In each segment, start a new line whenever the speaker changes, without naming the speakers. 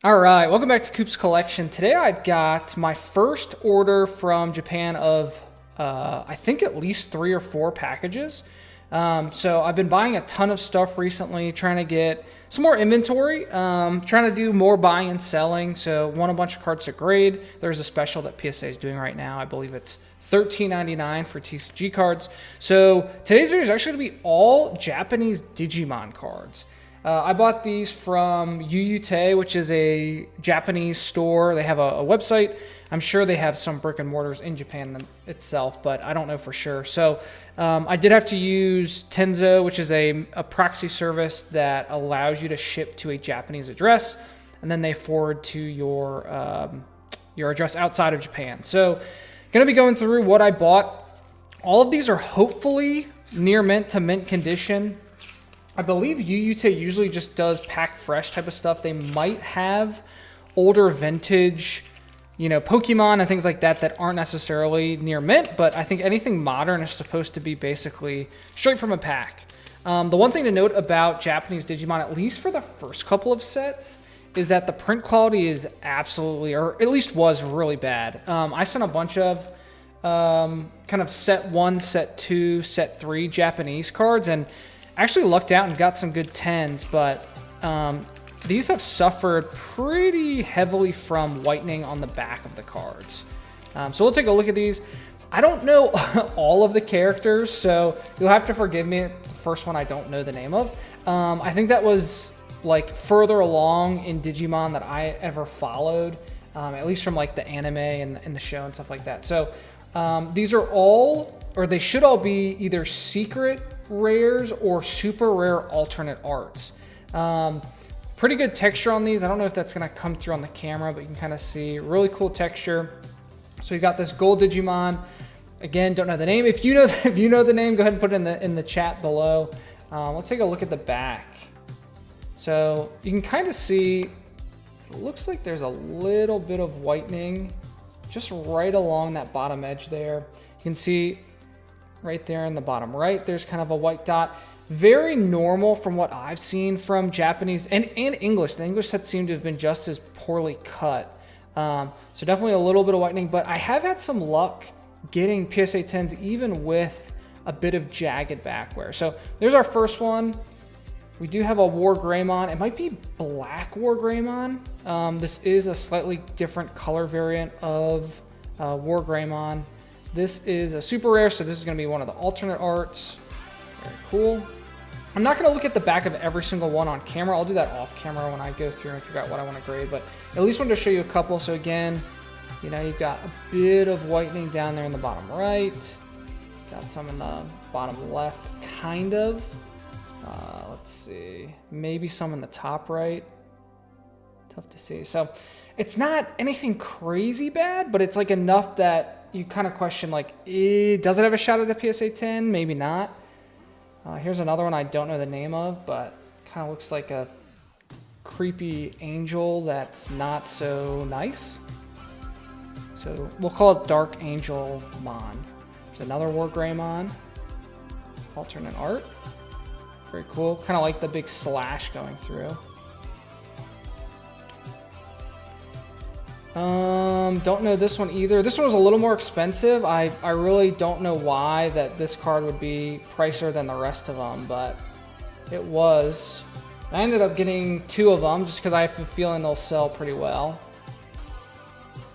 All right, welcome back to Coop's Collection. Today I've got my first order from Japan of, I think at least 3 or 4 packages. So I've been buying a ton of stuff recently, trying to get some more inventory, trying to do more buying and selling. So won a bunch of cards at Reid. There's a special that PSA is doing right now. I believe it's $13.99 for TCG cards. So today's video is actually going to be all Japanese Digimon cards. I bought these from Yuyute, which is a Japanese store. They have a website. I'm sure they have some brick and mortars in Japan itself, but I don't know for sure. So I did have to use Tenzo, which is a proxy service that allows you to ship to a Japanese address, and then they forward to your address outside of Japan. So going to be going through what I bought. All of these are hopefully near mint to mint condition. I believe Yuyute usually just does pack fresh type of stuff. They might have older vintage, Pokemon and things like that aren't necessarily near mint, but I think anything modern is supposed to be basically straight from a pack. The one thing to note about Japanese Digimon, at least for the first couple of sets, is that the print quality is absolutely, or at least was really bad. I sent a bunch of kind of set 1, set 2, set 3 Japanese cards, and actually lucked out and got some good 10s, but these have suffered pretty heavily from whitening on the back of the cards. So we'll take a look at these. I don't know all of the characters, so you'll have to forgive me. The first one I don't know the name of. I think that was like further along in Digimon that I ever followed, at least from like the anime and the show and stuff like that. So these are all, or they should all be either secret rares or super rare alternate arts. Pretty good texture on these. I don't know if that's going to come through on the camera, but you can kind of see really cool texture. So you got this gold Digimon. Again, don't know the name. If you know the name, go ahead and put it in the chat below. Let's take a look at the back. So you can kind of see, it looks like there's a little bit of whitening just right along that bottom edge there. You can see right there in the bottom right, there's kind of a white dot. Very normal from what I've seen from Japanese and English. The English sets seem to have been just as poorly cut. So definitely a little bit of whitening, but I have had some luck getting PSA 10s even with a bit of jagged backwear. So there's our first one. We do have a War Greymon. It might be Black War Greymon. This is a slightly different color variant of War Greymon. This is a super rare, so this is going to be one of the alternate arts. Very cool. I'm not going to look at the back of every single one on camera. I'll do that off camera when I go through and figure out what I want to grade, but at least wanted to show you a couple. So again, you've got a bit of whitening down there in the bottom right. Got some in the bottom left, kind of. Let's see. Maybe some in the top right. Tough to see. So it's not anything crazy bad, but it's like enough that you kind of question, like, does it have a shot at a PSA 10? Maybe not. Here's another one I don't know the name of, but kind of looks like a creepy angel that's not so nice. So we'll call it Dark Angel Mon. There's another War Greymon. Alternate art. Very cool. Kind of like the big slash going through. Don't know this one either. This one was a little more expensive. I really don't know why that this card would be pricier than the rest of them, but it was. I ended up getting 2 of them just because I have a feeling they'll sell pretty well.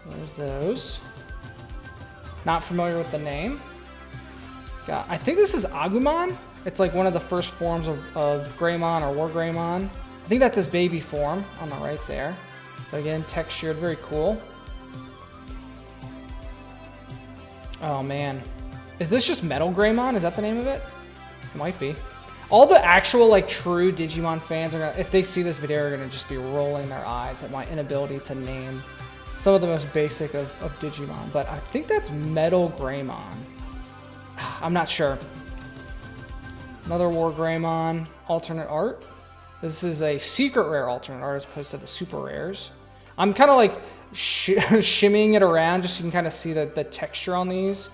There's those. Not familiar with the name. I think this is Agumon. It's like one of the first forms of Greymon or War Greymon. I think that's his baby form on the right there. So again, textured, very cool. Oh man. Is this just Metal Greymon? Is that the name of it? It might be. All the actual like true Digimon fans are gonna, if they see this video, are gonna just be rolling their eyes at my inability to name some of the most basic of Digimon. But I think that's Metal Greymon. I'm not sure. Another War Greymon alternate art. This is a secret rare alternate art as opposed to the super rares. I'm kind of like shimmying it around just so you can kind of see the texture on these.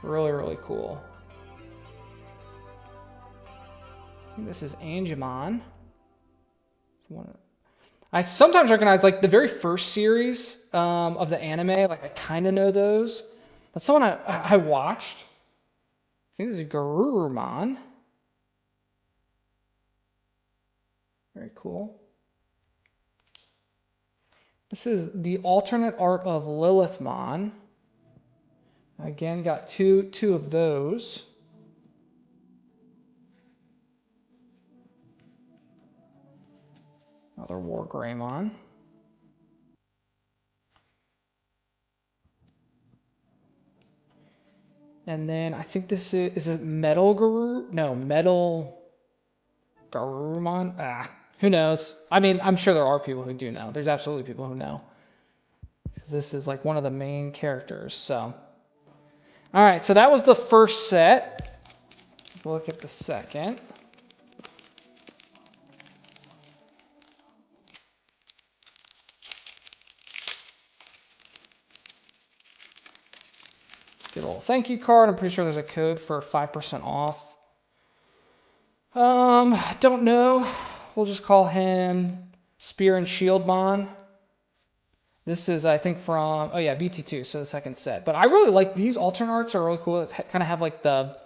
Really, really cool. This is Angemon. I sometimes recognize like the very first series of the anime. Like I kind of know those. That's the one I watched. I think this is Garurumon. Very cool. This is the alternate art of Lilithmon. Again, got two of those. Another War Greymon. And then I think this is it Metal Guru? No, Metal Garurumon? Ah, who knows? I mean, I'm sure there are people who do know. There's absolutely people who know. This is like one of the main characters, so. All right, so that was the first set. Look at the second. Get a little thank you card. I'm pretty sure there's a code for 5% off. Don't know. We'll just call him Spear and Shieldmon. This is, I think, from, oh yeah, BT2, so the second set. But I really like these alternate arts are really cool. They kind of have like the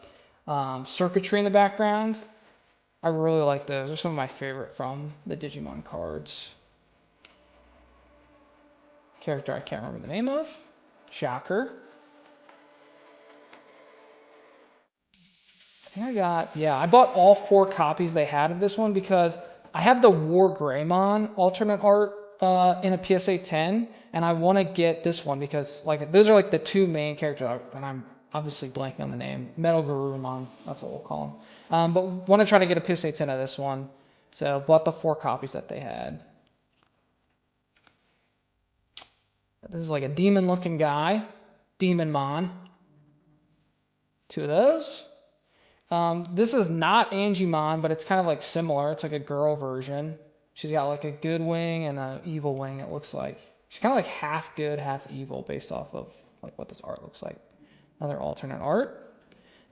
circuitry in the background. I really like those. They're some of my favorite from the Digimon cards. Character I can't remember the name of. Shocker. I think I got, yeah, I bought all 4 copies they had of this one because I have the War Greymon alternate art in a PSA 10, and I want to get this one because like those are like the 2 main characters, and I'm obviously blanking on the name. Metal Garurumon, that's what we'll call them. But want to try to get a PSA 10 of this one, so bought the 4 copies that they had. This is like a demon-looking guy, Demonmon. 2 of those. This is not Angimon, but it's kind of like similar. It's like a girl version. She's got like a good wing and an evil wing, it looks like. She's kind of like half good, half evil based off of like what this art looks like. Another alternate art.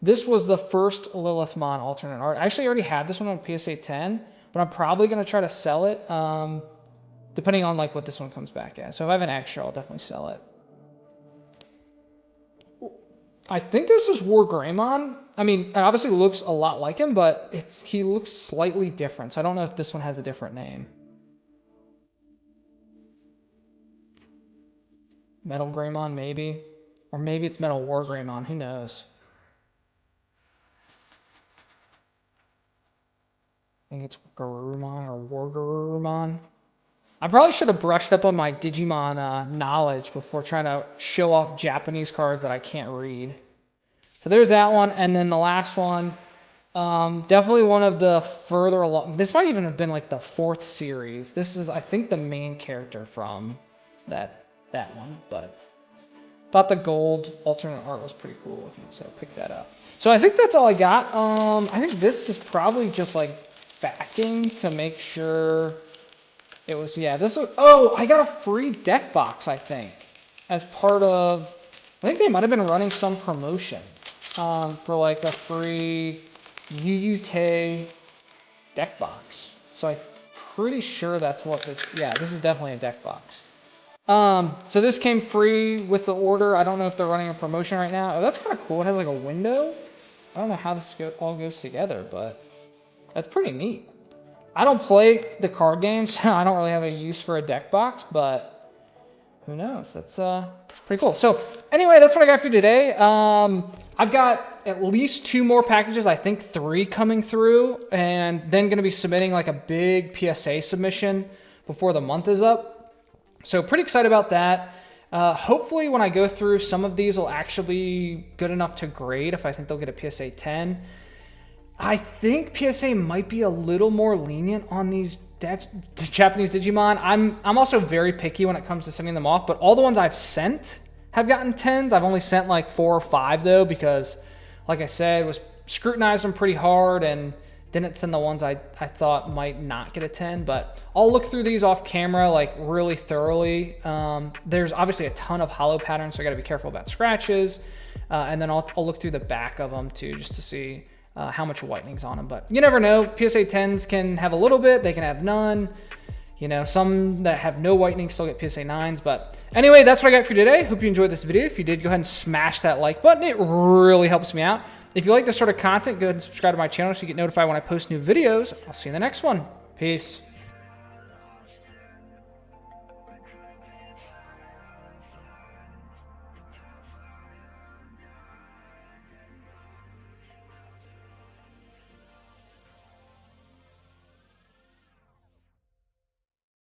This was the first Lilithmon alternate art. I actually already had this one on PSA 10, but I'm probably going to try to sell it depending on like what this one comes back at. So if I have an extra, I'll definitely sell it. I think this is War Greymon. I mean, it obviously looks a lot like him, but he looks slightly different. So I don't know if this one has a different name. Metal Greymon, maybe. Or maybe it's Metal War Greymon. Who knows? I think it's Garurumon or War Garurumon. I probably should have brushed up on my Digimon knowledge before trying to show off Japanese cards that I can't read. So there's that one, and then the last one, definitely one of the further along. This might even have been like the 4th series. This is, I think, the main character from that one, but thought the gold alternate art was pretty cool looking, so pick that up. So I think that's all I got. I think this is probably just like backing to make sure it was, yeah, this was, oh, I got a free deck box, I think, as part of, I think they might have been running some promotion for like a free UUT deck box. So I'm pretty sure that's what this, yeah, this is definitely a deck box. So this came free with the order. I don't know if they're running a promotion right now. Oh, that's kind of cool. It has like a window. I don't know how this all goes together, but that's pretty neat. I don't play the card games. I don't really have a use for a deck box, but who knows? That's pretty cool. So anyway, that's what I got for you today. I've got at least 2 more packages, I think 3 coming through, and then going to be submitting like a big PSA submission before the month is up. So pretty excited about that. Hopefully when I go through, some of these will actually be good enough to grade if I think they'll get a PSA 10. I think PSA might be a little more lenient on these Japanese Digimon. I'm also very picky when it comes to sending them off, but all the ones I've sent have gotten 10s. I've only sent like 4 or 5 though, because like I said, was scrutinized them pretty hard and didn't send the ones I thought might not get a 10, but I'll look through these off camera like really thoroughly. There's obviously a ton of hollow patterns, so I gotta be careful about scratches. And then I'll look through the back of them too, just to see how much whitening's on them. But you never know, PSA 10s can have a little bit, they can have none. You know, some that have no whitening still get PSA 9s. But anyway, that's what I got for you today. Hope you enjoyed this video. If you did, go ahead and smash that like button. It really helps me out. If you like this sort of content, go ahead and subscribe to my channel so you get notified when I post new videos. I'll see you in the next one. Peace.